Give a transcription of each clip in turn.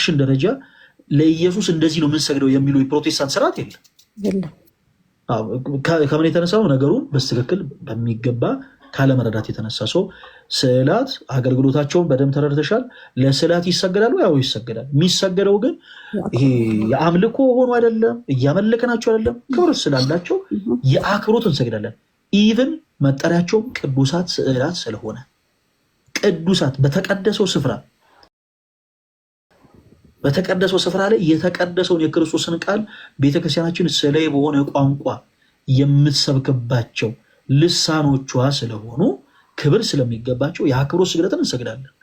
በአክሽን ደረጃ ለኢየሱስ እንደዚህ ነው የምንሰግደው የሚሉ የፕሮቴስታንት ስርዓት የለም። ከምን የተነሳ ነው? ነገሩን በትክክል በሚገባ ካለመረዳት የተነሳ ሰው ስዕላት አገልግሎታቸውን በደንብ ተረድተሻል። ለስዕላት ይሰገዳሉ፣ ያው ይሰገዳል። የሚሰገደው ግን ይሄ የአምልኮ ሆኖ አይደለም፣ እያመለክናቸው አይደለም። ክብር ስላላቸው የአክብሮት እንሰግዳለን። ኢቭን መጠሪያቸው ቅዱሳት ስዕላት ስለሆነ ቅዱሳት በተቀደሰው ስፍራ ላይ የተቀደሰውን የክርስቶስን ቃል ቤተክርስቲያናችን ስለ በሆነ ቋንቋ የምትሰብክባቸው ልሳኖቿ ስለሆኑ ክብር ስለሚገባቸው የአክብሮት ስግደትን እንሰግዳለን።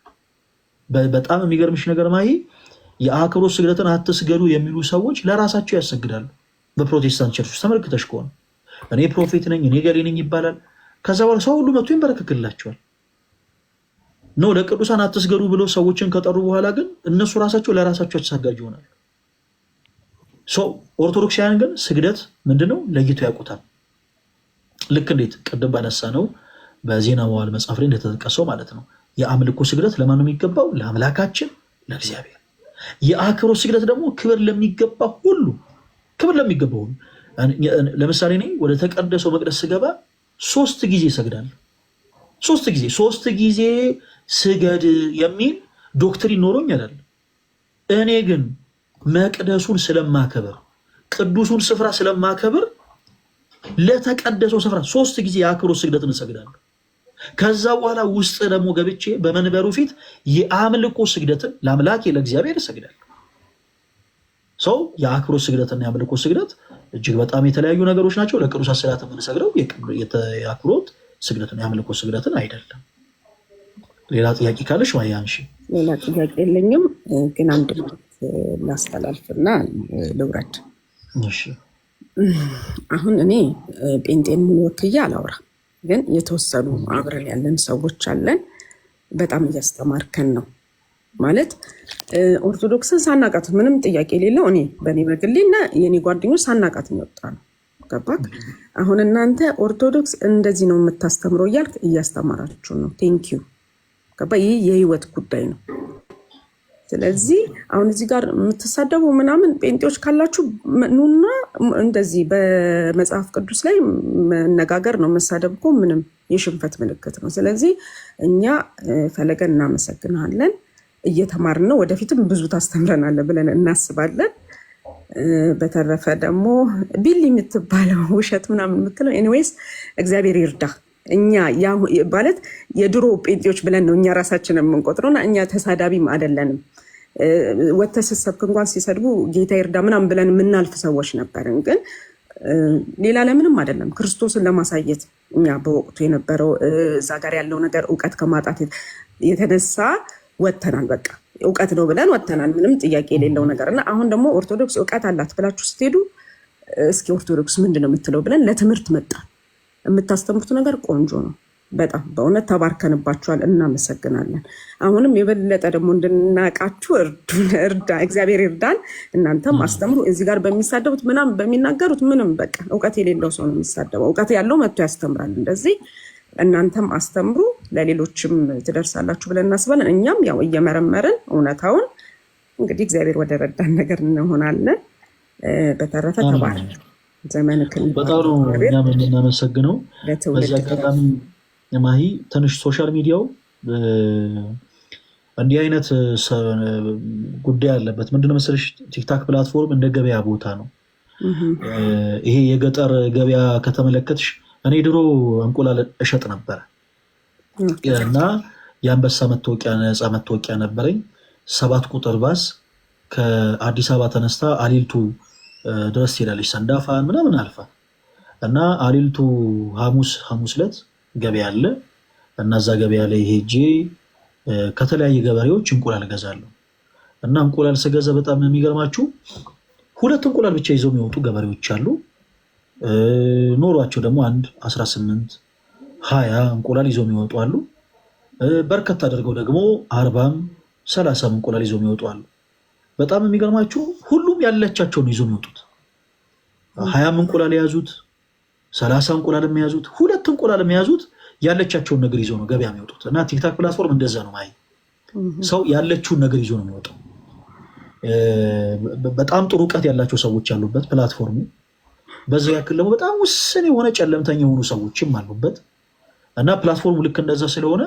በጣም የሚገርምሽ ነገር ማይ የአክብሮት ስግደትን አትስገዱ የሚሉ ሰዎች ለራሳቸው ያሰግዳሉ። በፕሮቴስታንት ቸርች ተመልክተሽ ከሆነ እኔ ፕሮፌት ነኝ እኔ ገሌ ነኝ ይባላል። ከዛ በኋላ ሰው ሁሉ መጥቶ ይንበረከክላቸዋል። ነው ለቅዱሳን አትስገዱ ብለው ሰዎችን ከጠሩ በኋላ ግን እነሱ ራሳቸው ለራሳቸው ተሰጋጅ ይሆናል። ኦርቶዶክሳውያን ግን ስግደት ምንድነው ለይቶ ያውቁታል። ልክ እንዴት ቅድም ባነሳ ነው በዜና መዋዕል መጽሐፍ ላይ እንደተጠቀሰው ማለት ነው። የአምልኮ ስግደት ለማን ነው የሚገባው? ለአምላካችን ለእግዚአብሔር። የአክብሮት ስግደት ደግሞ ክብር ለሚገባው ሁሉ። ለምሳሌ እኔ ወደ ተቀደሰው መቅደስ ስገባ 3 ጊዜ እሰግዳለሁ። 3 ጊዜ ስገድ የሚል ዶክትሪን ኖሮኝ አይደለም። እኔ ግን መቅደሱን ስለማከብር ቅዱሱን ስፍራ ስለማከብር ለተቀደሰው ስፍራ 3 ጊዜ የአክብሮት ስግደትን እሰግዳለሁ። ከዛ በኋላ ውስጥ ደግሞ ገብቼ በመንበሩ ፊት የአምልኮ ስግደትን ለአምላኬ ለእግዚአብሔር እሰግዳለሁ። ሰው የአክብሮት ስግደትና የአምልኮ ስግደት እጅግ በጣም የተለያዩ ነገሮች ናቸው። ለቅዱሳት ስዕላት የምንሰግደው የአክብሮት ስግደትን የአምልኮ ስግደትን አይደለም። ሌላ ጥያቄ ካለሽ ማያንሺ። ሌላ ጥያቄ የለኝም፣ ግን አንድ ላስተላልፍና ልውረድ። አሁን እኔ ጴንጤን ወክዬ አላውራ፣ ግን የተወሰኑ አብረን ያለን ሰዎች አለን። በጣም እያስተማርከን ነው ማለት ኦርቶዶክስን ሳናቃት ምንም ጥያቄ የሌለው እኔ በእኔ በግሌና የኔ ጓደኞች ሳናቃት የሚወጣ ነው። ገባክ? አሁን እናንተ ኦርቶዶክስ እንደዚህ ነው የምታስተምረው እያልክ እያስተማራችሁ ነው። ቴንኪዩ። ገባ? ይህ የህይወት ጉዳይ ነው። ስለዚህ አሁን እዚህ ጋር የምትሳደቡ ምናምን ጴንጤዎች ካላችሁ ኑና እንደዚህ በመጽሐፍ ቅዱስ ላይ መነጋገር ነው። መሳደብ እኮ ምንም የሽንፈት ምልክት ነው። ስለዚህ እኛ ፈለገን እናመሰግናለን፣ እየተማርን ነው። ወደፊትም ብዙ ታስተምረናለህ ብለን እናስባለን። በተረፈ ደግሞ ቢል የምትባለው ውሸት ምናምን የምትለው ኤኒዌይስ እግዚአብሔር ይርዳ። እኛ ማለት የድሮ ጴንጤዎች ብለን ነው እኛ ራሳችን የምንቆጥረውና እኛ ተሳዳቢም አይደለንም። ወተሰሰብክ እንኳን ሲሰድቡ ጌታ ይርዳ ምናምን ብለን የምናልፍ ሰዎች ነበርን። ግን ሌላ ለምንም አይደለም፣ ክርስቶስን ለማሳየት እኛ በወቅቱ የነበረው እዛ ጋር ያለው ነገር እውቀት ከማጣት የተነሳ ወተናል። በቃ እውቀት ነው ብለን ወተናል። ምንም ጥያቄ የሌለው ነገር እና አሁን ደግሞ ኦርቶዶክስ እውቀት አላት ብላችሁ ስትሄዱ እስኪ ኦርቶዶክስ ምንድን ነው የምትለው ብለን ለትምህርት መጣ። የምታስተምሩት ነገር ቆንጆ ነው። በጣም በእውነት ተባርከንባችኋል። እናመሰግናለን። አሁንም የበለጠ ደግሞ እንድናቃችሁ እግዚአብሔር ይርዳን። እናንተም አስተምሩ። እዚህ ጋር በሚሳደቡት ምናምን በሚናገሩት ምንም በቃ እውቀት የሌለው ሰው ነው የሚሳደበው። እውቀት ያለው መጥቶ ያስተምራል። እንደዚህ እናንተም አስተምሩ፣ ለሌሎችም ትደርሳላችሁ ብለን እናስባለን። እኛም ያው እየመረመርን እውነታውን እንግዲህ እግዚአብሔር ወደ ረዳን ነገር እንሆናለን። በተረፈ ተባረክ። ዘመን በጣም ነው እኛም የምናመሰግነው። በዚህ አጋጣሚ ማሂ ትንሽ ሶሻል ሚዲያው እንዲህ አይነት ጉዳይ አለበት። ምንድነው መሰለሽ ቲክታክ ፕላትፎርም እንደ ገበያ ቦታ ነው። ይሄ የገጠር ገበያ ከተመለከትሽ እኔ ድሮ እንቁላል እሸጥ ነበረ እና የአንበሳ መታወቂያ ነፃ መታወቂያ ነበረኝ። 7 ቁጥር ባስ ከአዲስ አበባ ተነስታ አሊልቱ ድረስ ትሄዳለች። ሰንዳፋን ምናምን አልፋ እና አሊልቱ ሐሙስ ዕለት ገበያ አለ እና እዛ ገበያ ላይ ሄጄ ከተለያየ ገበሬዎች እንቁላል እገዛለሁ እና እንቁላል ስገዛ በጣም የሚገርማችሁ 2 እንቁላል ብቻ ይዘው የሚወጡ ገበሬዎች አሉ። ኖሯቸው ደግሞ 18 20 እንቁላል ይዘው የሚወጡ አሉ። በርከት አድርገው ደግሞ 40 30 እንቁላል ይዘው የሚወጡ አሉ። በጣም የሚገርማችሁ ሁሉም ያለቻቸውን ይዘው የሚወጡት 20 እንቁላል የያዙት 30 እንቁላል የያዙት 2 እንቁላል የያዙት ያለቻቸውን ነገር ይዘው ነው ገበያ የሚወጡት። እና ቲክታክ ፕላትፎርም እንደዛ ነው። ማይ ሰው ያለችውን ነገር ይዞ ነው የሚወጣው በጣም ጥሩ እውቀት ያላቸው ሰዎች ያሉበት ፕላትፎርሙ፣ በዛ ያክል ደግሞ በጣም ውስን የሆነ ጨለምተኛ የሆኑ ሰዎችም አሉበት እና ፕላትፎርሙ ልክ እንደዛ ስለሆነ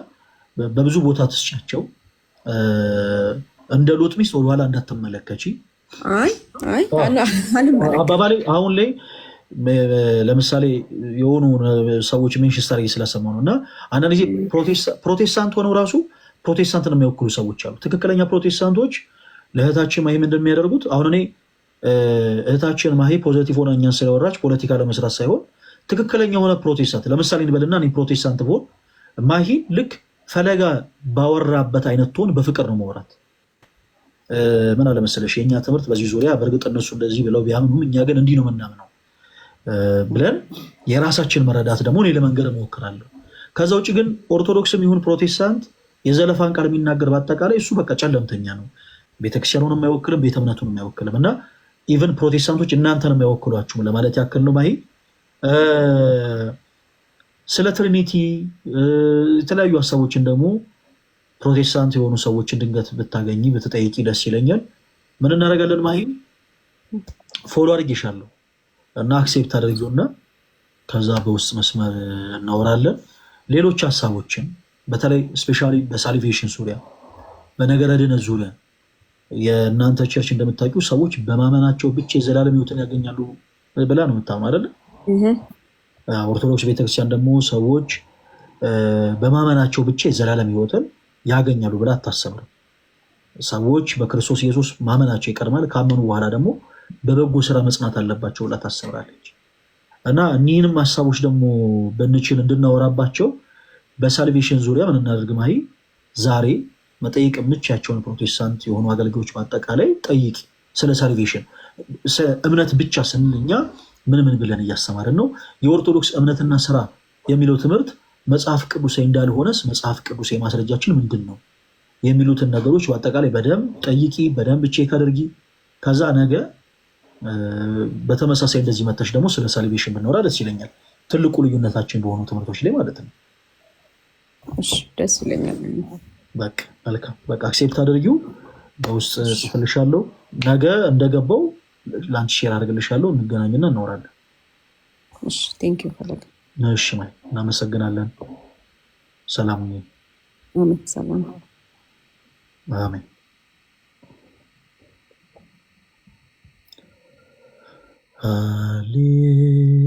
በብዙ ቦታ ትስጫቸው። እንደ ሎጥ ሚስት ወደኋላ እንዳትመለከቺ። አባባሌ አሁን ላይ ለምሳሌ የሆኑ ሰዎች ሜንሽን ስታደርጊ ስለሰማሁ ነው እና አንዳንድ ጊዜ ፕሮቴስታንት ሆነው ራሱ ፕሮቴስታንትን የሚወክሉ ሰዎች አሉ። ትክክለኛ ፕሮቴስታንቶች ለእህታችን ማሂ ምንድን የሚያደርጉት አሁን እኔ እህታችን ማሂ ፖዘቲቭ ሆና እኛን ስለወራች ፖለቲካ ለመስራት ሳይሆን ትክክለኛ የሆነ ፕሮቴስታንት ለምሳሌ እንበልና እኔ ፕሮቴስታንት ብሆን ማሂ ልክ ፈለጋ ባወራበት አይነት ትሆን በፍቅር ነው መውራት። ምን አለመሰለሽ የእኛ ትምህርት በዚህ ዙሪያ በእርግጥ እነሱ እንደዚህ ብለው ቢያምኑም እኛ ግን እንዲህ ነው የምናምነው ብለን የራሳችን መረዳት ደግሞ እኔ ለመንገር እሞክራለሁ። ከዛ ውጭ ግን ኦርቶዶክስም ይሁን ፕሮቴስታንት የዘለፋን ቃል የሚናገር በአጠቃላይ እሱ በቃ ጨለምተኛ ነው። ቤተክርስቲያኑን የማይወክልም ቤተ እምነቱን የማይወክልም እና ኢቨን ፕሮቴስታንቶች እናንተን የማይወክሏችሁም ለማለት ያክል ነው። ማሂ ስለ ትሪኒቲ የተለያዩ ሀሳቦችን ደግሞ ፕሮቴስታንት የሆኑ ሰዎችን ድንገት ብታገኝ ብትጠይቂ ደስ ይለኛል። ምን እናደርጋለን ማሂ ፎሎ አድርጌሻለሁ እና አክሴፕት አድርጊውና ከዛ በውስጥ መስመር እናወራለን። ሌሎች ሀሳቦችን በተለይ ስፔሻሊ በሳሊቬሽን ዙሪያ በነገረ ድነት ዙሪያ የእናንተ ቸርች እንደምታውቂው ሰዎች በማመናቸው ብቻ የዘላለም ሕይወትን ያገኛሉ ብላ ነው የምታምነው አይደለ? ኦርቶዶክስ ቤተክርስቲያን ደግሞ ሰዎች በማመናቸው ብቻ የዘላለም ሕይወትን ያገኛሉ ብላ አታስተምርም። ሰዎች በክርስቶስ ኢየሱስ ማመናቸው ይቀድማል፣ ካመኑ በኋላ ደግሞ በበጎ ስራ መጽናት አለባቸው ብላ ታስተምራለች። እና እኒህንም ሀሳቦች ደግሞ ብንችል እንድናወራባቸው በሳልቬሽን ዙሪያ ምን እናደርግ ማሂ ዛሬ መጠየቅ የምቻቸውን ፕሮቴስታንት የሆኑ አገልጋዮች በአጠቃላይ ጠይቂ። ስለ ሳልቬሽን እምነት ብቻ ስንል እኛ ምን ምን ብለን እያስተማርን ነው? የኦርቶዶክስ እምነትና ስራ የሚለው ትምህርት መጽሐፍ ቅዱሴ እንዳልሆነስ መጽሐፍ ቅዱሴ ማስረጃችን ምንድን ነው የሚሉትን ነገሮች በአጠቃላይ በደንብ ጠይቂ፣ በደንብ ቼክ አድርጊ። ከዛ ነገ በተመሳሳይ እንደዚህ መተሽ ደግሞ ስለ ሳልቬሽን ብናወራ ደስ ይለኛል። ትልቁ ልዩነታችን በሆኑ ትምህርቶች ላይ ማለት ነው። ደስ ይለኛል። በቃ መልካም፣ በቃ አክሴፕት አድርጊው። በውስጥ ጽፍልሻለሁ። ነገ እንደገባው ላንች ሼር አድርግልሻለሁ። እንገናኝና እናወራለን። ቴንኪው ፈለገ። እሺ ማይ እናመሰግናለን። ሰላም ሁኚ። አሜን። ሰላም አሜን።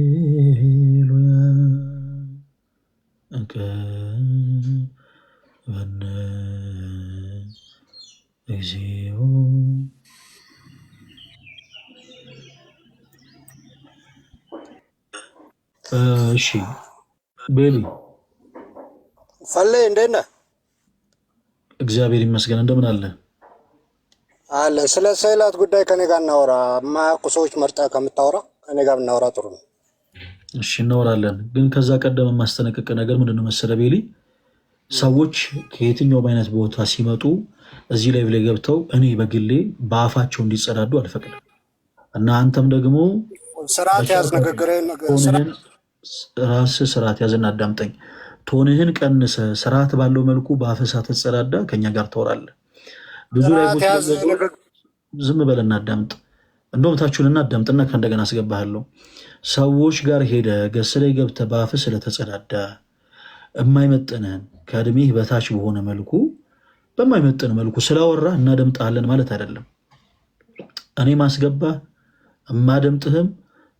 ሃሌሉያ እንከበነ እግዚኦ እሺ ቤቢ ፈለይ እንዴት ነህ? እግዚአብሔር ይመስገን። እንደምን አለ አለ። ስለ ስዕላት ጉዳይ ከኔ ጋር እናወራ። የማያውቁ ሰዎች መርጠህ ከምታወራ ከኔ ጋር እናወራ። ጥሩ ነው። እሺ እናወራለን። ግን ከዛ ቀደም የማስጠነቀቅ ነገር ምንድነው መሰለህ ቤሊ፣ ሰዎች ከየትኛውም አይነት ቦታ ሲመጡ እዚህ ላይ ብላይ ገብተው እኔ በግሌ በአፋቸው እንዲጸዳዱ አልፈቅድም እና አንተም ደግሞ ስርዓት ያዝ፣ ንግግርህን ራስህ ስርዓት ያዝና አዳምጠኝ። ቶንህን ቀንሰ ስርዓት ባለው መልኩ በአፍህ ሳትጸዳዳ ከኛ ጋር ታወራለህ። ብዙ ላይ ዝም በልና አዳምጥ። እንደውም ታችሁንና አዳምጥና ከእንደገና አስገባሃለሁ። ሰዎች ጋር ሄደ ገስ ላይ ገብተህ በአፍህ ስለተጸዳዳ የማይመጥንህን ከእድሜህ በታች በሆነ መልኩ በማይመጥን መልኩ ስላወራ እናደምጣለን ማለት አይደለም። እኔ ማስገባህ የማደምጥህም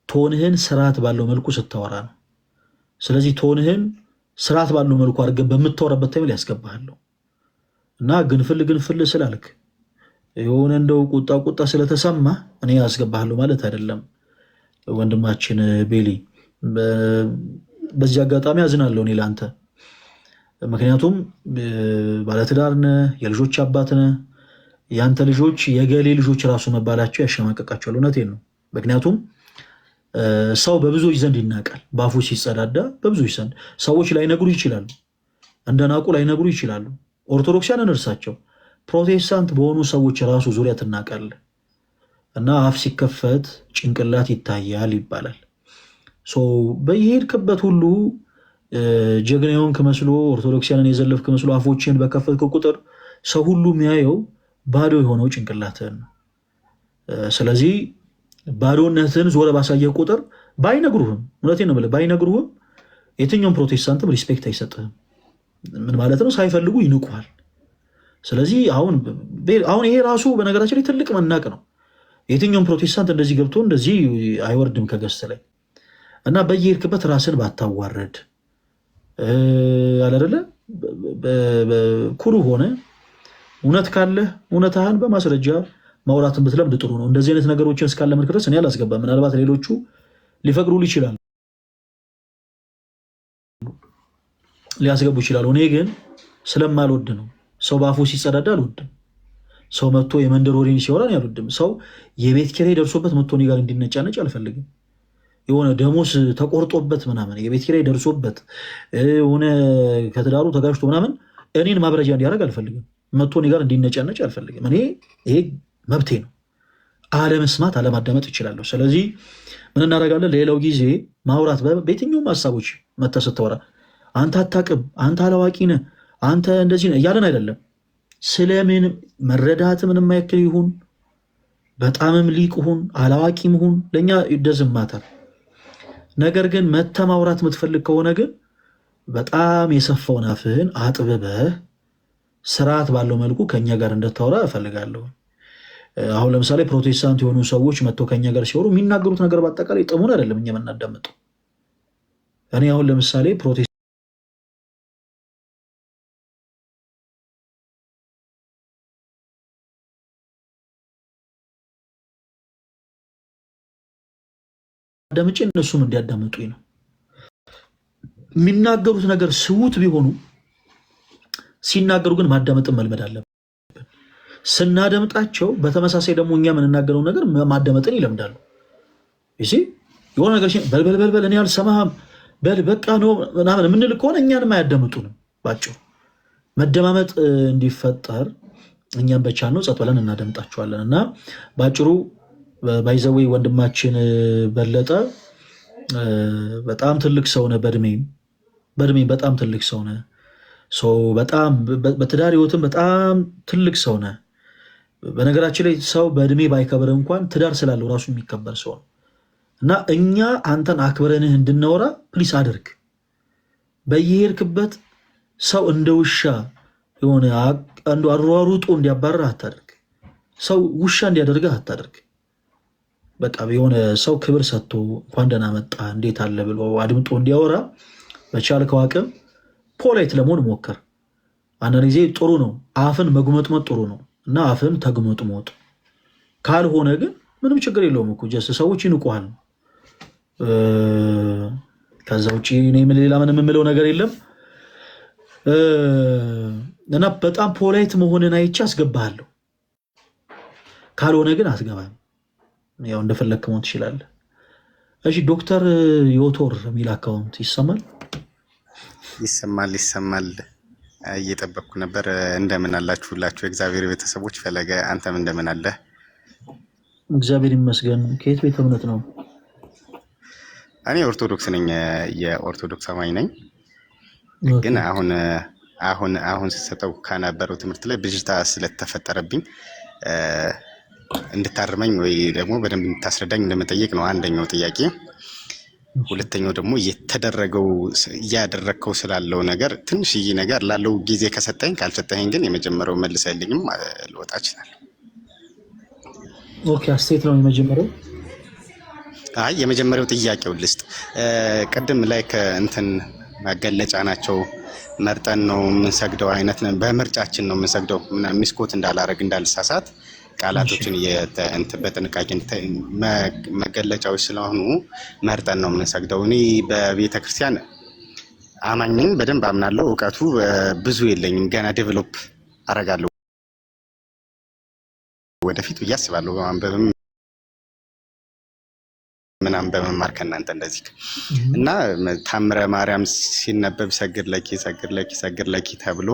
ቶንህን ስርዓት ባለው መልኩ ስታወራ ነው። ስለዚህ ቶንህን ስርዓት ባለው መልኩ አድርገን በምታወራበት ታይም ላይ ያስገባሃለሁ እና ግንፍል ስላልክ የሆነ እንደው ቁጣ ስለተሰማ እኔ ያስገባሃለሁ ማለት አይደለም። ወንድማችን ቤሊ፣ በዚህ አጋጣሚ አዝናለሁ እኔ ለአንተ። ምክንያቱም ባለትዳር ነህ፣ የልጆች አባት ነህ። የአንተ ልጆች የገሌ ልጆች ራሱ መባላቸው ያሸማቀቃቸዋል። እውነቴን ነው። ምክንያቱም ሰው በብዙዎች ዘንድ ይናቃል። በአፉ ሲጸዳዳ በብዙዎች ዘንድ ሰዎች ላይነግሩ ይችላሉ፣ እንደናቁ ላይነግሩ ይችላሉ። ኦርቶዶክሳውያን እርሳቸው ፕሮቴስታንት በሆኑ ሰዎች ራሱ ዙሪያ ትናቃለህ እና አፍ ሲከፈት ጭንቅላት ይታያል ይባላል። በየሄድክበት ሁሉ ጀግና የሆንክ መስሎ ኦርቶዶክሳውያንን የዘለፍክ መስሎ አፎችን በከፈትክ ቁጥር ሰው ሁሉ የሚያየው ባዶ የሆነው ጭንቅላትህን ነው። ስለዚህ ባዶነትን ዞረ ባሳየህ ቁጥር ባይነግሩህም፣ እውነቴን ነው የምልህ፣ ባይነግሩህም የትኛውም ፕሮቴስታንትም ሪስፔክት አይሰጥህም። ምን ማለት ነው? ሳይፈልጉ ይንቁሃል። ስለዚህ አሁን ይሄ ራሱ በነገራችን ላይ ትልቅ መናቅ ነው። የትኛውም ፕሮቴስታንት እንደዚህ ገብቶ እንደዚህ አይወርድም ከገስት ላይ እና በየሄድክበት ራስን ባታዋረድ አለደለ ኩሩ ሆነ እውነት ካለህ እውነትህን በማስረጃ ማውራትን ብትለምድ ጥሩ ነው። እንደዚህ አይነት ነገሮችን እስካለመድክ ድረስ እኔ አላስገባም። ምናልባት ሌሎቹ ሊፈቅዱልህ ይችላሉ፣ ሊያስገቡ ይችላሉ። እኔ ግን ስለማልወድ ነው። ሰው በአፉ ሲጸዳዳ አልወድም። ሰው መጥቶ የመንደር ወሬን ሲወራ አልወድም። ሰው የቤት ኪራይ ደርሶበት መጥቶ እኔ ጋር እንዲነጫነጭ አልፈልግም። የሆነ ደሞዝ ተቆርጦበት ምናምን የቤት ኪራይ ደርሶበት የሆነ ከትዳሩ ተጋጭቶ ምናምን እኔን ማብረጃ እንዲያደርግ አልፈልግም። መጥቶ እኔ ጋር እንዲነጫነጭ አልፈልግም። ይሄ መብቴ ነው። አለመስማት አለማዳመጥ ይችላለሁ። ስለዚህ ምን እናደርጋለን? ሌላው ጊዜ ማውራት በየትኛውም ሀሳቦች መተህ ስታወራ አንተ አታውቅም፣ አንተ አላዋቂ ነህ፣ አንተ እንደዚህ ነህ እያለን አይደለም። ስለምን መረዳት ምንም ያክል ይሁን በጣምም ሊቅ ሁን አላዋቂም ሁን ለእኛ ይደዝማታል። ነገር ግን መተህ ማውራት የምትፈልግ ከሆነ ግን በጣም የሰፋውን አፍህን አጥብበህ ስርዓት ባለው መልኩ ከኛ ጋር እንድታወራ እፈልጋለሁ። አሁን ለምሳሌ ፕሮቴስታንት የሆኑ ሰዎች መጥተው ከኛ ጋር ሲወሩ የሚናገሩት ነገር በአጠቃላይ ጥሙን አይደለም እኛ የምናዳምጠው። እኔ አሁን ለምሳሌ አዳምጬ እነሱም እንዲያዳምጡኝ ነው። የሚናገሩት ነገር ስውት ቢሆኑ ሲናገሩ ግን ማዳመጥን መልመድ አለብን። ስናደምጣቸው በተመሳሳይ ደግሞ እኛ የምንናገረው ነገር ማዳመጥን ይለምዳሉ። ይሲ የሆነ ነገር በልበልበልበል እኔ አልሰማህም በል በቃ ነው ምናምን የምንል ከሆነ እኛንም አያዳምጡንም። ባጭሩ መደማመጥ እንዲፈጠር እኛም በቻልነው ጸጥ ብለን እናደምጣቸዋለን። እና ባጭሩ ባይዘዌ ወንድማችን በለጠ በጣም ትልቅ ሰው ነህ። በእድሜም በጣም ትልቅ ሰው ነህ። በጣም በትዳር ህይወትም በጣም ትልቅ ሰው ነህ። በነገራችን ላይ ሰው በእድሜ ባይከበር እንኳን ትዳር ስላለው ራሱ የሚከበር ሰው ነው። እና እኛ አንተን አክብረንህ እንድናወራ ፕሊስ አድርግ። በየሄድክበት ሰው እንደ ውሻ የሆነ አንዱ አሯሩጦ እንዲያባርህ አታደርግ። ሰው ውሻ እንዲያደርግህ አታደርግ። በቃ የሆነ ሰው ክብር ሰጥቶ እንኳን ደህና መጣ እንዴት አለ ብሎ አድምጦ እንዲያወራ በቻልከው አቅም ፖላይት ለመሆን ሞክር። አንዳንድ ጊዜ ጥሩ ነው አፍን መጉመጥመጥ ጥሩ ነው እና አፍን ተግመጥሞጥ። ካልሆነ ግን ምንም ችግር የለውም እኮ ጀስት ሰዎች ይንቁሃል። ከዛ ውጭ እኔ ሌላ ምንም የምለው ነገር የለም። እና በጣም ፖላይት መሆንን አይቼ አስገባሃለሁ። ካልሆነ ግን አስገባም። ያው እንደፈለክ መሆን ትችላለህ። እሺ ዶክተር ዮቶር የሚል አካውንት ይሰማል? ይሰማል። እየጠበቅኩ ነበር። እንደምን አላችሁ ሁላችሁ የእግዚአብሔር ቤተሰቦች? ፈለገ አንተም እንደምን አለህ? እግዚአብሔር ይመስገን። ከየት ቤተ እምነት ነው? እኔ ኦርቶዶክስ ነኝ። የኦርቶዶክስ አማኝ ነኝ። ግን አሁን ስሰጠው ከነበረው ትምህርት ላይ ብዥታ ስለተፈጠረብኝ እንድታርመኝ ወይ ደግሞ በደንብ እንድታስረዳኝ እንደመጠየቅ ነው አንደኛው ጥያቄ። ሁለተኛው ደግሞ እያደረግከው ስላለው ነገር ትንሽዬ ነገር ላለው ጊዜ ከሰጠኝ፣ ካልሰጠኝ ግን የመጀመሪያው መልሰልኝም ልወጣ እችላለሁ። ኦኬ አስተያየት ነው የመጀመሪያው። የመጀመሪያው ጥያቄው ልስጥ። ቅድም ላይ ከእንትን መገለጫ ናቸው መርጠን ነው የምንሰግደው አይነት በምርጫችን ነው የምንሰግደው ሚስኮት እንዳላረግ እንዳልሳሳት ቃላቶችን በጥንቃቄ መገለጫዎች ስለሆኑ መርጠን ነው የምንሰግደው። እኔ በቤተክርስቲያን አማኝ ነኝ፣ በደንብ አምናለሁ። እውቀቱ ብዙ የለኝም፣ ገና ዴቨሎፕ አረጋለሁ ወደፊት ብዬ አስባለሁ። በማንበብም ምናምን በመማር ከእናንተ እንደዚህ እና ታምረ ማርያም ሲነበብ ሰግድ ለኪ ተብሎ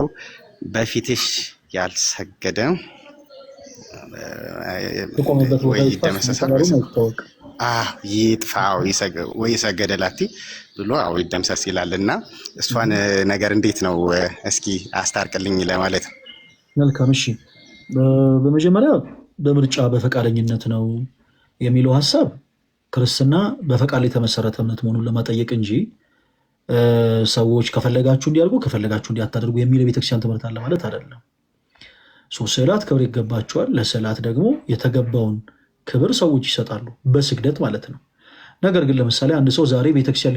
በፊትሽ ያልሰገደ ወይ ይደመሰሳል ይጥፋው ወይ ሰገደ ላቲ ብሎ ይደምሰስ ይላል። እና እሷን ነገር እንዴት ነው እስኪ አስታርቅልኝ ለማለት ነው። መልካም እሺ። በመጀመሪያ በምርጫ በፈቃደኝነት ነው የሚለው ሀሳብ ክርስትና በፈቃድ ላይ የተመሰረተ እምነት መሆኑን ለማጠየቅ እንጂ ሰዎች ከፈለጋችሁ እንዲያርጉ ከፈለጋችሁ እንዲያታደርጉ የሚል የቤተክርስቲያን ትምህርት አለ ማለት አይደለም። ስዕላት ክብር ይገባቸዋል። ለስዕላት ደግሞ የተገባውን ክብር ሰዎች ይሰጣሉ፣ በስግደት ማለት ነው። ነገር ግን ለምሳሌ አንድ ሰው ዛሬ ቤተክርስቲያን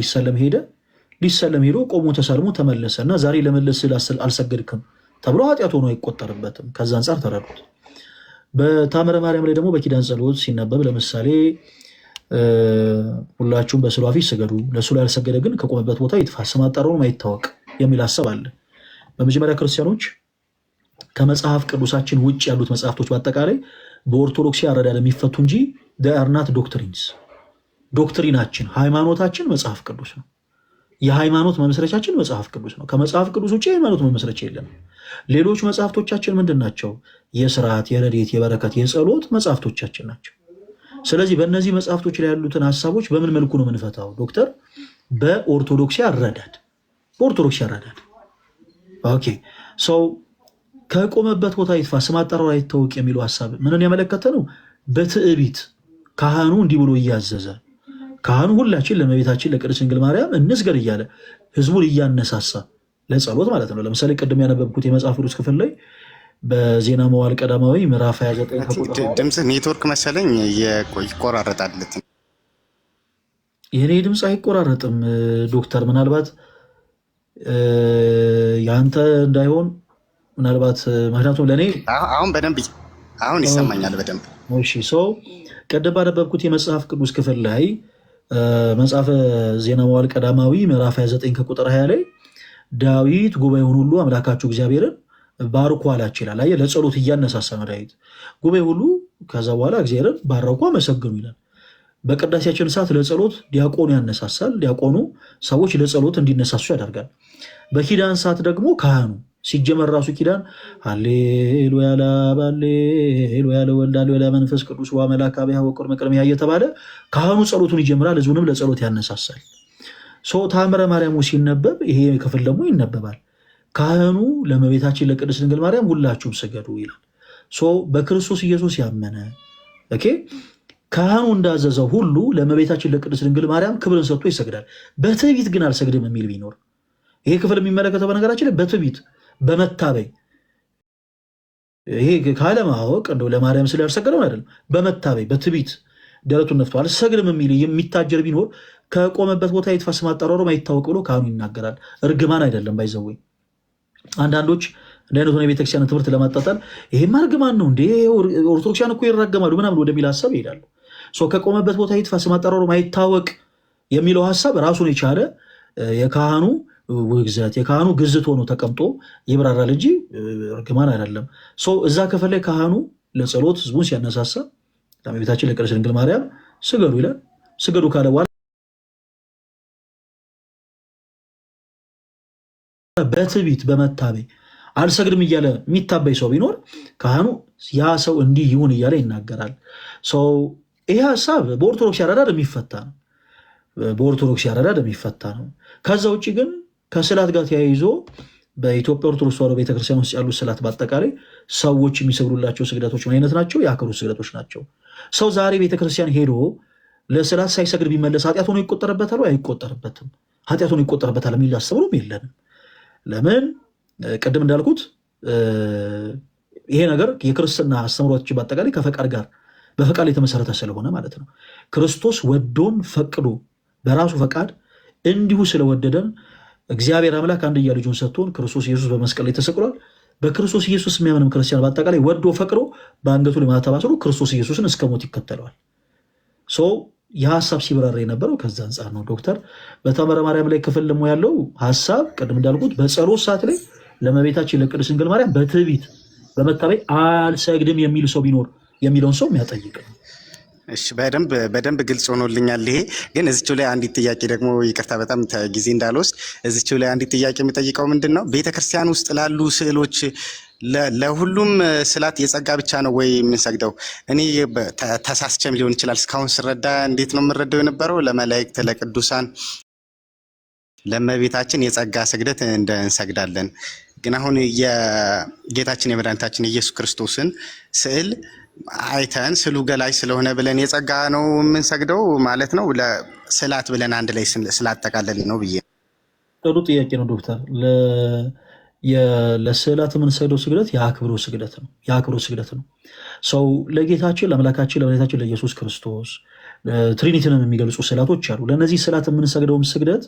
ሊሰለም ሄዶ ቆሞ ተሳልሞ ተመለሰ እና ዛሬ ለመለስ አልሰገድክም ተብሎ ኃጢአት ሆኖ አይቆጠርበትም። ከዛ አንጻር ተረዱት። በታምረ ማርያም ላይ ደግሞ በኪዳን ጸሎት ሲነበብ ለምሳሌ ሁላችሁም በስዕሏ ፊት ስገዱ፣ ለስዕሉ ያልሰገደ ግን ከቆመበት ቦታ ይጥፋ፣ ስም አጠራሩም አይታወቅ የሚል ሀሳብ አለ። በመጀመሪያ ክርስቲያኖች ከመጽሐፍ ቅዱሳችን ውጭ ያሉት መጽሐፍቶች በአጠቃላይ በኦርቶዶክስ አረዳድ የሚፈቱ እንጂ አርናት ዶክትሪንስ ዶክትሪናችን ሃይማኖታችን መጽሐፍ ቅዱስ ነው። የሃይማኖት መመስረቻችን መጽሐፍ ቅዱስ ነው። ከመጽሐፍ ቅዱስ ውጭ የሃይማኖት መመስረቻ የለም። ሌሎች መጽሐፍቶቻችን ምንድን ናቸው? የስርዓት፣ የረድኤት፣ የበረከት፣ የጸሎት መጽሐፍቶቻችን ናቸው። ስለዚህ በእነዚህ መጽሐፍቶች ላይ ያሉትን ሀሳቦች በምን መልኩ ነው የምንፈታው? ዶክተር በኦርቶዶክስ አረዳድ ኦኬ ሰው ከቆመበት ቦታ ይጥፋ፣ ስም አጠራሩ አይታወቅ የሚለው ሀሳብ ምንን ያመለከተ ነው? በትዕቢት ካህኑ እንዲህ ብሎ እያዘዘ ካህኑ ሁላችን ለእመቤታችን ለቅድስት ድንግል ማርያም እንስገድ እያለ ህዝቡን እያነሳሳ ለጸሎት ማለት ነው። ለምሳሌ ቅድም ያነበብኩት የመጽሐፍ ቅዱስ ክፍል ላይ በዜና መዋዕል ቀዳማዊ ምዕራፍ 29 ድምፅ ኔትወርክ መሰለኝ ይቆራረጣለት። የኔ ድምፅ አይቆራረጥም ዶክተር፣ ምናልባት የአንተ እንዳይሆን ምናልባት ምክንያቱም ለእኔ አሁን በደንብ አሁን ይሰማኛል በደንብ። እሺ ሰው ቅድም ባነበብኩት የመጽሐፍ ቅዱስ ክፍል ላይ መጽሐፈ ዜና መዋዕል ቀዳማዊ ምዕራፍ 29 ከቁጥር 20 ላይ ዳዊት ጉባኤውን ሁሉ አምላካችሁ እግዚአብሔርን ባርኩ አላቸው ይላል። አየህ፣ ለጸሎት እያነሳሳ ነው ዳዊት ጉባኤ ሁሉ። ከዛ በኋላ እግዚአብሔርን ባረኩ አመሰግኑ ይላል። በቅዳሴያችን ሰዓት ለጸሎት ዲያቆኑ ያነሳሳል። ዲያቆኑ ሰዎች ለጸሎት እንዲነሳሱ ያደርጋል። በኪዳን ሰዓት ደግሞ ካህኑ ሲጀመር ራሱ ኪዳን ሃሌሉያ ለአብ ሃሌሉያ ለወልድ ሃሌሉያ ለመንፈስ ቅዱስ ወመልአከ አብያተ ወቅድመ ቅድሚያ እየተባለ ካህኑ ጸሎቱን ይጀምራል። ህዝቡንም ለጸሎት ያነሳሳል። ታምረ ማርያሙ ሲነበብ ይሄ ክፍል ደግሞ ይነበባል። ካህኑ ለእመቤታችን ለቅድስት ድንግል ማርያም ሁላችሁም ስገዱ ይላል። በክርስቶስ ኢየሱስ ያመነ ካህኑ እንዳዘዘው ሁሉ ለእመቤታችን ለቅድስት ድንግል ማርያም ክብርን ሰጥቶ ይሰግዳል። በትዕቢት ግን አልሰግድም የሚል ቢኖር ይሄ ክፍል የሚመለከተው በነገራችን ላይ በትዕቢት በመታበይ ይሄ ካለማወቅ እንደው ለማርያም ስላልሰገደውን አይደለም፣ በመታበይ በትዕቢት ደረቱን ነፍቶ አልሰግድም የሚል የሚታጀር ቢኖር ከቆመበት ቦታ ይጥፋ፣ ስም አጠራሩ አይታወቅ ብሎ ካህኑ ይናገራል። እርግማን አይደለም ባይዘወይ አንዳንዶች እንደ አይነቱን የቤተክርስቲያን ትምህርት ለማጣጣል ይሄማ እርግማን ነው እንዴ ኦርቶዶክሲያን እኮ ይረገማሉ ምናምን ወደሚል ሀሳብ ይሄዳሉ። ከቆመበት ቦታ ይጥፋ፣ ስም አጠራሩ አይታወቅ የሚለው ሀሳብ ራሱን የቻለ የካህኑ ውግዘት የካህኑ ግዝት ሆኖ ተቀምጦ ይብራራል እንጂ እርግማን አይደለም። እዛ ክፍል ላይ ካህኑ ለጸሎት ህዝቡን ሲያነሳሳ ለእመቤታችን ለቅድስት ድንግል ማርያም ስገዱ ይላል። ስገዱ ካለ በኋላ በትዕቢት በመታበይ አልሰግድም እያለ የሚታበይ ሰው ቢኖር ካህኑ ያ ሰው እንዲህ ይሁን እያለ ይናገራል። ይህ ሀሳብ በኦርቶዶክስ አረዳድ የሚፈታ ነው። ከዛ ውጭ ግን ከስዕላት ጋር ተያይዞ በኢትዮጵያ ኦርቶዶክስ ተዋሕዶ ቤተክርስቲያን ውስጥ ያሉ ስዕላት በአጠቃላይ ሰዎች የሚሰግዱላቸው ስግደቶች ምን አይነት ናቸው? የአክብሮት ስግደቶች ናቸው። ሰው ዛሬ ቤተክርስቲያን ሄዶ ለስዕላት ሳይሰግድ ቢመለስ ኃጢአት ሆኖ ይቆጠርበታል? አይቆጠርበትም። ኃጢአት ሆኖ ይቆጠርበታል የሚል አስተምሮም የለንም። ለምን? ቅድም እንዳልኩት ይሄ ነገር የክርስትና አስተምሮች በአጠቃላይ ከፈቃድ ጋር በፈቃድ የተመሰረተ ስለሆነ ማለት ነው። ክርስቶስ ወዶን ፈቅዶ በራሱ ፈቃድ እንዲሁ ስለወደደን እግዚአብሔር አምላክ አንድያ ልጁን ሰጥቶን ክርስቶስ ኢየሱስ በመስቀል ላይ ተሰቅሏል። በክርስቶስ ኢየሱስ የሚያምንም ክርስቲያን በአጠቃላይ ወዶ ፈቅዶ በአንገቱ ላይ ማተብ አስሮ ክርስቶስ ኢየሱስን እስከ ሞት ይከተለዋል። የሀሳብ ሲብራራ የነበረው ከዛ አንጻር ነው። ዶክተር በታምረ ማርያም ላይ ክፍል ደግሞ ያለው ሀሳብ ቅድም እንዳልኩት በጸሎት ሰዓት ላይ ለእመቤታችን ለቅድስት ድንግል ማርያም በትዕቢት በመታበይ አልሰግድም የሚል ሰው ቢኖር የሚለውን ሰው የሚያጠይቅ ነው። እሺ በደንብ ግልጽ ሆኖልኛል። ይሄ ግን እዚችው ላይ አንዲት ጥያቄ ደግሞ ይቅርታ በጣም ጊዜ እንዳልወስድ እዚችው ላይ አንዲት ጥያቄ የሚጠይቀው ምንድን ነው፣ ቤተክርስቲያን ውስጥ ላሉ ስዕሎች ለሁሉም ስዕላት የጸጋ ብቻ ነው ወይ የምንሰግደው? እኔ ተሳስቸም ሊሆን ይችላል። እስካሁን ስረዳ እንዴት ነው የምንረዳው የነበረው? ለመላእክት፣ ለቅዱሳን፣ ለእመቤታችን የጸጋ ስግደት እንሰግዳለን። ግን አሁን የጌታችን የመድኃኒታችን የኢየሱስ ክርስቶስን ስዕል አይተን ስሉ ገላጭ ስለሆነ ብለን የጸጋ ነው የምንሰግደው ማለት ነው። ለስላት ብለን አንድ ላይ ስላጠቃለል ነው ብዬ። ጥሩ ጥያቄ ነው ዶክተር። ለስዕላት የምንሰግደው ስግደት የአክብሮ ስግደት ነው። የአክብሮ ስግደት ነው። ሰው ለጌታችን ለአምላካችን ለመድኃኒታችን ለኢየሱስ ክርስቶስ ትሪኒቲንን የሚገልጹ ስዕላቶች አሉ። ለእነዚህ ስዕላት የምንሰግደውም ስግደት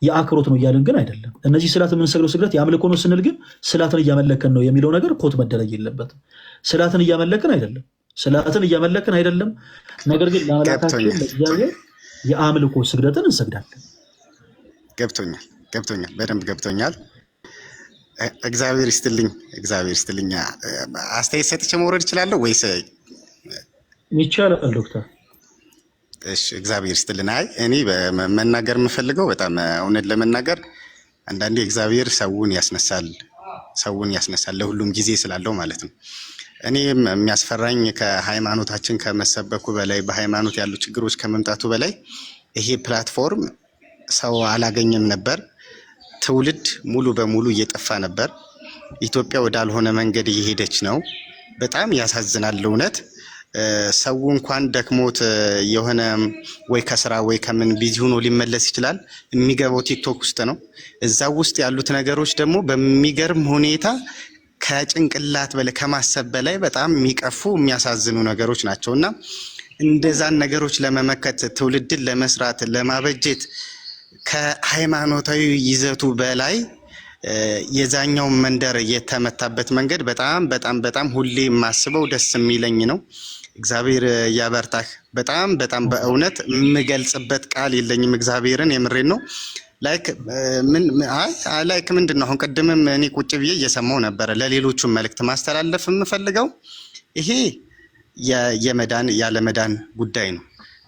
የአክብሮት ነው እያልን ግን አይደለም። እነዚህ ስዕላት የምንሰግደው ስግደት የአምልኮ ነው ስንል ግን ስዕላትን እያመለክን ነው የሚለው ነገር ኮት መደረግ የለበትም። ስዕላትን እያመለክን አይደለም። ስዕላትን እያመለክን አይደለም። ነገር ግን ለአምላካችን ለእግዚአብሔር የአምልኮ ስግደትን እንሰግዳለን። ገብቶኛል፣ በደንብ ገብቶኛል። እግዚአብሔር ይስጥልኝ፣ እግዚአብሔር ይስጥልኝ። አስተያየት ሰጥቼ መውረድ እችላለሁ ወይስ? ይቻላል ዶክተር። እሺ፣ እግዚአብሔር ይስጥልን። አይ እኔ መናገር የምፈልገው በጣም እውነት ለመናገር አንዳንዴ እግዚአብሔር ሰውን ያስነሳል ለሁሉም ጊዜ ስላለው ማለት ነው። እኔ የሚያስፈራኝ ከሃይማኖታችን ከመሰበኩ በላይ በሃይማኖት ያሉ ችግሮች ከመምጣቱ በላይ ይሄ ፕላትፎርም ሰው አላገኘም ነበር። ትውልድ ሙሉ በሙሉ እየጠፋ ነበር። ኢትዮጵያ ወዳልሆነ መንገድ እየሄደች ነው። በጣም ያሳዝናል እውነት። ሰው እንኳን ደክሞት የሆነ ወይ ከስራ ወይ ከምን ቢዚ ሆኖ ሊመለስ ይችላል። የሚገባው ቲክቶክ ውስጥ ነው። እዛ ውስጥ ያሉት ነገሮች ደግሞ በሚገርም ሁኔታ ከጭንቅላት በላይ ከማሰብ በላይ በጣም የሚቀፉ የሚያሳዝኑ ነገሮች ናቸውና እንደዛን ነገሮች ለመመከት ትውልድን ለመስራት ለማበጀት ከሃይማኖታዊ ይዘቱ በላይ የዛኛው መንደር የተመታበት መንገድ በጣም በጣም በጣም ሁሌ የማስበው ደስ የሚለኝ ነው። እግዚአብሔር ያበርታህ። በጣም በጣም በእውነት የምገልጽበት ቃል የለኝም። እግዚአብሔርን የምሬን ነው። ላይክ ምንድን ነው አሁን ቅድምም እኔ ቁጭ ብዬ እየሰማው ነበረ። ለሌሎቹም መልእክት ማስተላለፍ የምፈልገው ይሄ የመዳን ያለመዳን ጉዳይ ነው።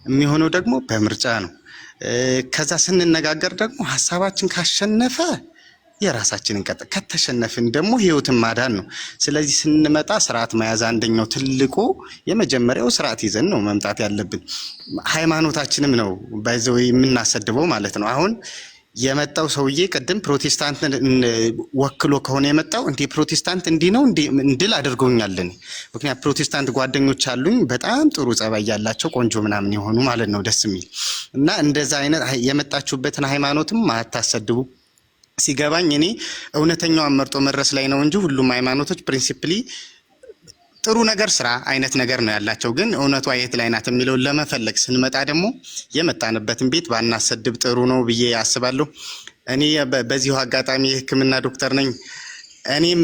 የሚሆነው ደግሞ በምርጫ ነው። ከዛ ስንነጋገር ደግሞ ሀሳባችን ካሸነፈ የራሳችንን ከተሸነፍን ደግሞ ህይወትን ማዳን ነው። ስለዚህ ስንመጣ ስርዓት መያዝ አንደኛው ትልቁ የመጀመሪያው ስርዓት ይዘን ነው መምጣት ያለብን። ሃይማኖታችንም ነው ባይዘው የምናሰድበው ማለት ነው። አሁን የመጣው ሰውዬ ቅድም ፕሮቴስታንት ወክሎ ከሆነ የመጣው እንዴ ፕሮቴስታንት እንዲህ ነው እንድል አድርገውኛል። ምክንያቱም ፕሮቴስታንት ጓደኞች አሉኝ በጣም ጥሩ ጸባይ ያላቸው ቆንጆ ምናምን የሆኑ ማለት ነው ደስ የሚል እና እንደዛ አይነት የመጣችሁበትን ሃይማኖትም አታሰድቡ። ሲገባኝ እኔ እውነተኛውን መርጦ መድረስ ላይ ነው እንጂ ሁሉም ሃይማኖቶች ፕሪንሲፕሊ ጥሩ ነገር ስራ አይነት ነገር ነው ያላቸው። ግን እውነቷ የት ላይ ናት የሚለውን ለመፈለግ ስንመጣ ደግሞ የመጣንበትን ቤት ባናሰድብ ጥሩ ነው ብዬ አስባለሁ። እኔ በዚሁ አጋጣሚ የሕክምና ዶክተር ነኝ። እኔም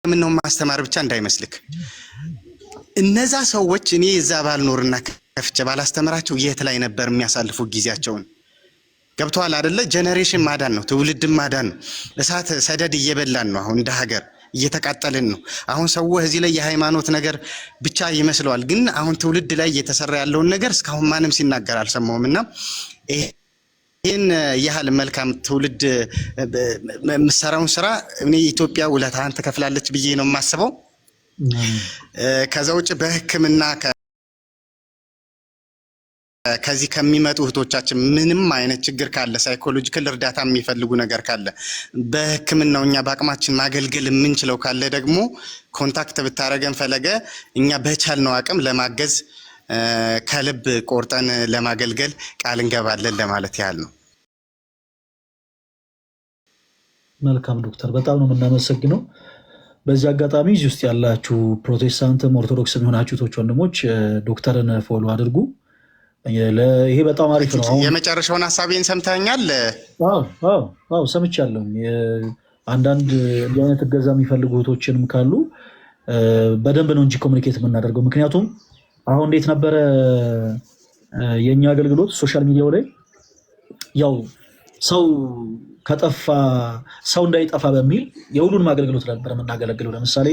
ምነው ማስተማር ብቻ እንዳይመስልክ። እነዛ ሰዎች እኔ እዛ ባልኖርና ከፍቼ ባላስተምራቸው የት ላይ ነበር የሚያሳልፉ ጊዜያቸውን? ገብተዋል አይደለ? ጄኔሬሽን ማዳን ነው፣ ትውልድን ማዳን ነው። እሳት ሰደድ እየበላን ነው። አሁን እንደ ሀገር እየተቃጠልን ነው። አሁን ሰው እዚህ ላይ የሃይማኖት ነገር ብቻ ይመስለዋል። ግን አሁን ትውልድ ላይ እየተሰራ ያለውን ነገር እስካሁን ማንም ሲናገር አልሰማሁም እና ይህን ያህል መልካም ትውልድ የምሰራውን ስራ እኔ ኢትዮጵያ ውለታህን ትከፍላለች ብዬ ነው የማስበው። ከዛ ውጭ በሕክምና ከዚህ ከሚመጡ እህቶቻችን ምንም አይነት ችግር ካለ ሳይኮሎጂካል እርዳታ የሚፈልጉ ነገር ካለ በሕክምናው እኛ በአቅማችን ማገልገል የምንችለው ካለ ደግሞ ኮንታክት ብታረገን ፈለገ እኛ በቻልነው አቅም ለማገዝ ከልብ ቆርጠን ለማገልገል ቃል እንገባለን ለማለት ያህል ነው። መልካም ዶክተር፣ በጣም ነው የምናመሰግነው። በዚህ አጋጣሚ እዚህ ውስጥ ያላችሁ ፕሮቴስታንትም ኦርቶዶክስም የሆናችሁ እህቶች ወንድሞች ዶክተርን ፎሎ አድርጉ። ይሄ በጣም አሪፍ ነው። የመጨረሻውን ሀሳቤን ሰምተኛል? አዎ ሰምቻለሁ። አንዳንድ እንዲህ አይነት እገዛ የሚፈልጉ እህቶችንም ካሉ በደንብ ነው እንጂ ኮሚኒኬት የምናደርገው። ምክንያቱም አሁን እንዴት ነበረ የኛ አገልግሎት ሶሻል ሚዲያው ላይ ያው ሰው ከጠፋ ሰው እንዳይጠፋ በሚል የሁሉንም አገልግሎት ነበር የምናገለግለው። ለምሳሌ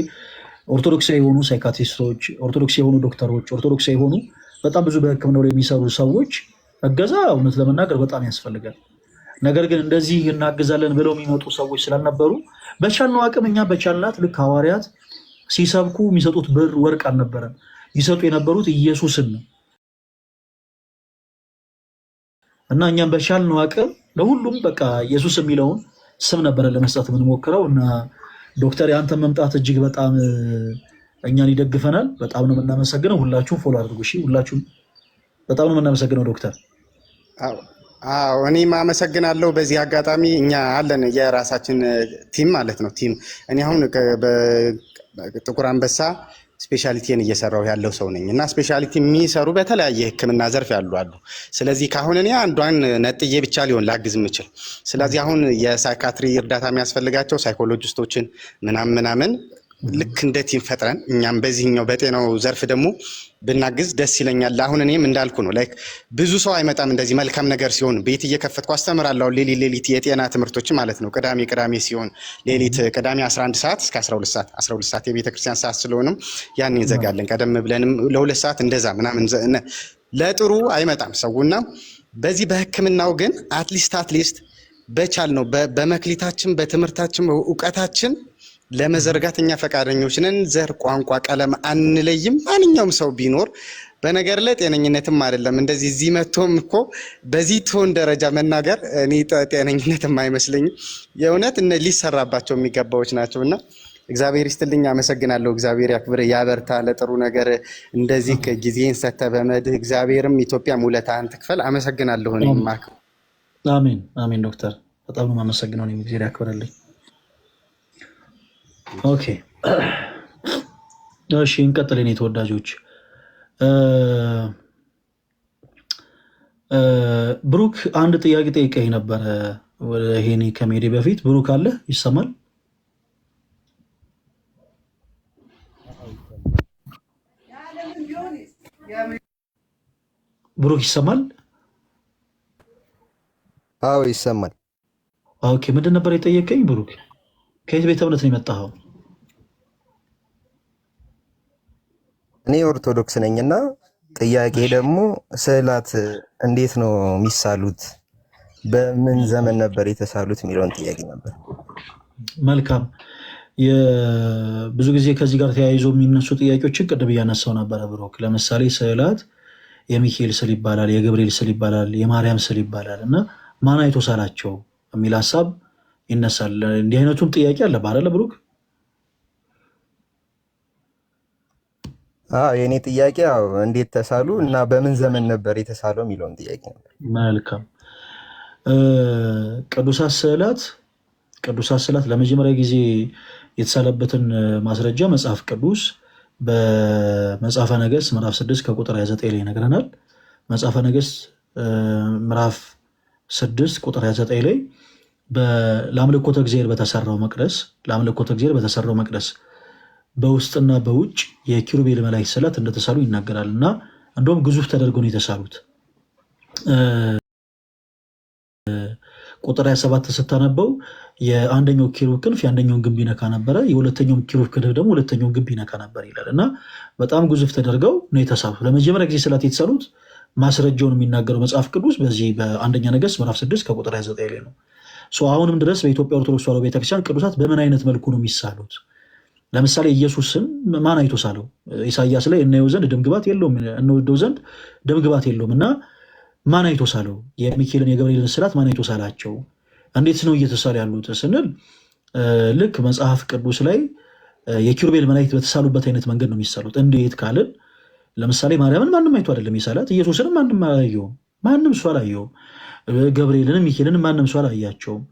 ኦርቶዶክሳዊ የሆኑ ሳይካትሪስቶች፣ ኦርቶዶክሳዊ የሆኑ ዶክተሮች፣ ኦርቶዶክሳዊ የሆኑ በጣም ብዙ በሕክምናው ላይ የሚሰሩ ሰዎች እገዛ እውነት ለመናገር በጣም ያስፈልጋል። ነገር ግን እንደዚህ እናግዛለን ብለው የሚመጡ ሰዎች ስላልነበሩ በቻልነው አቅም እኛ በቻልናት ልክ ሐዋርያት ሲሰብኩ የሚሰጡት ብር ወርቅ አልነበረም። ይሰጡ የነበሩት ኢየሱስን ነው እና እኛም በቻልነው አቅም ለሁሉም በቃ ኢየሱስ የሚለውን ስም ነበረ ለመስጠት የምንሞክረው እና ዶክተር የአንተ መምጣት እጅግ በጣም እኛን ይደግፈናል። በጣም ነው የምናመሰግነው። ሁላችሁም ፎሎ አድርጉ። እሺ፣ ሁላችሁም በጣም ነው የምናመሰግነው ዶክተር። እኔም አመሰግናለሁ። በዚህ አጋጣሚ እኛ አለን የራሳችን ቲም ማለት ነው። ቲም እኔ አሁን በጥቁር አንበሳ ስፔሻሊቲን እየሰራው ያለው ሰው ነኝ እና ስፔሻሊቲ የሚሰሩ በተለያየ ሕክምና ዘርፍ ያሉ አሉ። ስለዚህ ካሁን እኔ አንዷን ነጥዬ ብቻ ሊሆን ላግዝ የምችል። ስለዚህ አሁን የሳይካትሪ እርዳታ የሚያስፈልጋቸው ሳይኮሎጂስቶችን ምናምን ልክ እንደ ቲም ፈጥረን እኛም በዚህኛው በጤናው ዘርፍ ደግሞ ብናግዝ ደስ ይለኛል። አሁን እኔም እንዳልኩ ነው ላይክ ብዙ ሰው አይመጣም እንደዚህ መልካም ነገር ሲሆን ቤት እየከፈትኩ አስተምራለሁ። ሌሊት የጤና ትምህርቶች ማለት ነው። ቅዳሜ ሲሆን ሌሊት ቅዳሜ 11 ሰዓት እስከ 12 ሰዓት የቤተ ክርስቲያን ሰዓት ስለሆነም ያን እንዘጋለን። ቀደም ብለንም ለ2 ሰዓት እንደዛ ምናምን ለጥሩ አይመጣም ሰውና በዚህ በህክምናው ግን አትሊስት በቻል ነው በመክሊታችን በትምህርታችን እውቀታችን ለመዘርጋት እኛ ፈቃደኞች ነን። ዘር፣ ቋንቋ፣ ቀለም አንለይም። ማንኛውም ሰው ቢኖር በነገር ላይ ጤነኝነትም አይደለም እንደዚህ እዚህ መጥቶም እኮ በዚህ ቶን ደረጃ መናገር እኔ ጤነኝነትም አይመስለኝም። የእውነት ሊሰራባቸው የሚገባዎች ናቸውና እግዚአብሔር ይስጥልኝ። አመሰግናለሁ። እግዚአብሔር ያክብር ያበርታ። ለጥሩ ነገር እንደዚህ ጊዜን ሰተ በመድህ እግዚአብሔርም ኢትዮጵያም ውለታህን ትክፈል። አመሰግናለሁ። አሜን ዶክተር በጣም ነው የማመሰግነው። እኔም እግዚአብሔር ያክብርልኝ። ኦኬ እሺ እንቀጥል። የኔ ተወዳጆች ብሩክ አንድ ጥያቄ ጠይቀኝ ነበረ ወደ ሄኒ ከመሄዴ በፊት። ብሩክ አለ? ይሰማል? ብሩክ ይሰማል? አዎ ይሰማል። ኦኬ ምንድን ነበር የጠየቀኝ ብሩክ? ከየት ቤተ እምነት ነው የመጣኸው? እኔ ኦርቶዶክስ ነኝና ጥያቄ ደግሞ ስዕላት እንዴት ነው የሚሳሉት፣ በምን ዘመን ነበር የተሳሉት የሚለውን ጥያቄ ነበር። መልካም። ብዙ ጊዜ ከዚህ ጋር ተያይዞ የሚነሱ ጥያቄዎችን ቅድም እያነሳው ነበረ ብሩክ። ለምሳሌ ስዕላት የሚካኤል ስዕል ይባላል፣ የገብርኤል ስዕል ይባላል፣ የማርያም ስዕል ይባላል እና ማን አይቶ ሳላቸው የሚል ሀሳብ ይነሳል። እንዲህ አይነቱም ጥያቄ አለ ባለ ብሩክ? የእኔ ጥያቄ እንዴት ተሳሉ እና በምን ዘመን ነበር የተሳለው የሚለውን ጥያቄ ነበር። መልካም። ቅዱሳት ስዕላት ለመጀመሪያ ጊዜ የተሳለበትን ማስረጃ መጽሐፍ ቅዱስ በመጽሐፈ ነገሥት ምዕራፍ 6 ከቁጥር 29 ላይ ይነግረናል። መጽሐፈ ነገሥት ምዕራፍ 6 ቁጥር 29 ላይ ለአምልኮተ እግዚአብሔር በተሰራው መቅደስ በውስጥና በውጭ የኪሩቤል መላእክት ስዕላት እንደተሳሉ ይናገራል እና እንደውም ግዙፍ ተደርገው ነው የተሳሉት። ቁጥር 27 ስታነበው የአንደኛው ኪሩብ ክንፍ የአንደኛውን ግንብ ይነካ ነበረ፣ የሁለተኛውም ኪሩብ ክንፍ ደግሞ ሁለተኛውን ግንብ ይነካ ነበር ይላል እና በጣም ግዙፍ ተደርገው ነው የተሳሉት። ለመጀመሪያ ጊዜ ስዕላት የተሳሉት ማስረጃውን የሚናገረው መጽሐፍ ቅዱስ በዚህ በአንደኛ ነገሥት ምዕራፍ 6 ከቁጥር 29 ላይ ነው። አሁንም ድረስ በኢትዮጵያ ኦርቶዶክስ ተዋሕዶ ቤተክርስቲያን ቅዱሳት በምን አይነት መልኩ ነው የሚሳሉት? ለምሳሌ ኢየሱስን ማን አይቶ ሳለው? ኢሳያስ ላይ እናየው ዘንድ ደምግባት የለውም፣ እንወደው ዘንድ ደምግባት የለውም እና ማን አይቶ ሳለው? የሚካኤልን የገብርኤልን ስዕላት ማን አይቶ ሳላቸው? እንዴት ነው እየተሳሉ ያሉት ስንል ልክ መጽሐፍ ቅዱስ ላይ የኪሩቤል መላእክት በተሳሉበት አይነት መንገድ ነው የሚሳሉት። እንዴት ካልን ለምሳሌ ማርያምን ማንም አይቶ አይደለም የሳላት፣ ኢየሱስንም ማንም አላየውም፣ ማንም ሰው አላየውም፣ ገብርኤልንም ሚካኤልንም ማንም ሰው አላያቸውም።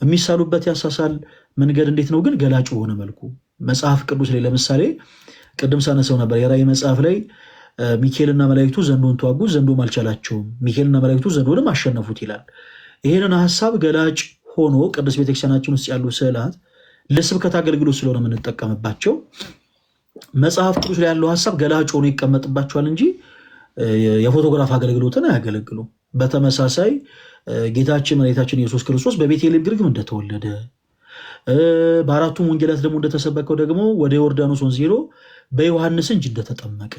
የሚሳሉበት ያሳሳል መንገድ እንዴት ነው ግን? ገላጭ በሆነ መልኩ መጽሐፍ ቅዱስ ላይ ለምሳሌ ቅድም ሳነሰው ነበር የራእይ መጽሐፍ ላይ ሚካኤልና መላእክቱ ዘንዶን ተዋጉ፣ ዘንዶም አልቻላቸውም፣ ሚካኤልና መላእክቱ ዘንዶንም አሸነፉት ይላል። ይህንን ሀሳብ ገላጭ ሆኖ ቅዱስ ቤተክርስቲያናችን ውስጥ ያሉ ስዕላት ለስብከት አገልግሎት ስለሆነ የምንጠቀምባቸው መጽሐፍ ቅዱስ ላይ ያለው ሀሳብ ገላጭ ሆኖ ይቀመጥባቸዋል እንጂ የፎቶግራፍ አገልግሎትን አያገለግሉም። በተመሳሳይ ጌታችን መድኃኒታችን ኢየሱስ ክርስቶስ በቤተልሔም ግርግም እንደተወለደ በአራቱም ወንጌላት ደግሞ እንደተሰበከው ደግሞ ወደ ዮርዳኖስ ወንዝ ሄዶ በዮሐንስ እጅ እንደተጠመቀ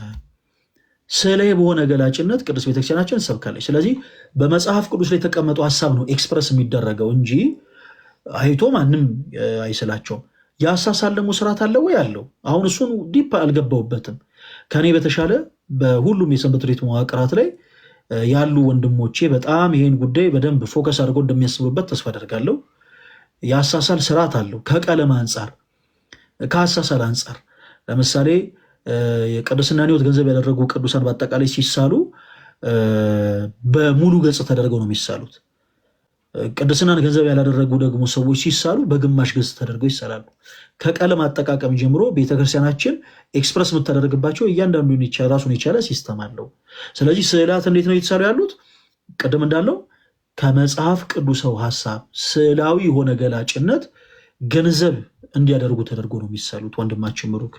ስዕላዊ በሆነ ገላጭነት ቅዱስ ቤተክርስቲያናችን ትሰብካለች። ስለዚህ በመጽሐፍ ቅዱስ ላይ የተቀመጠው ሀሳብ ነው ኤክስፕረስ የሚደረገው እንጂ አይቶ ማንም አይስላቸውም። የአሳሳል ደግሞ ስርዓት አለ ወይ አለው። አሁን እሱን ዲፕ አልገባውበትም። ከኔ በተሻለ በሁሉም የሰንበት ትምህርት ቤት መዋቅራት ላይ ያሉ ወንድሞቼ በጣም ይሄን ጉዳይ በደንብ ፎከስ አድርገው እንደሚያስቡበት ተስፋ አደርጋለሁ። የአሳሳል ስርዓት አለው ከቀለም አንጻር፣ ከአሳሳል አንጻር ለምሳሌ የቅድስናን ሕይወት ገንዘብ ያደረጉ ቅዱሳን በአጠቃላይ ሲሳሉ በሙሉ ገጽ ተደርገው ነው የሚሳሉት። ቅድስናን ገንዘብ ያላደረጉ ደግሞ ሰዎች ሲሳሉ በግማሽ ገጽ ተደርገው ይሳላሉ። ከቀለም አጠቃቀም ጀምሮ ቤተክርስቲያናችን ኤክስፕረስ የምታደርግባቸው እያንዳንዱ ራሱን የቻለ ሲስተም አለው። ስለዚህ ስዕላት እንዴት ነው የተሳሉ ያሉት? ቅድም እንዳለው ከመጽሐፍ ቅዱሳዊ ሀሳብ ስዕላዊ የሆነ ገላጭነት ገንዘብ እንዲያደርጉ ተደርጎ ነው የሚሳሉት። ወንድማችን ብሩክ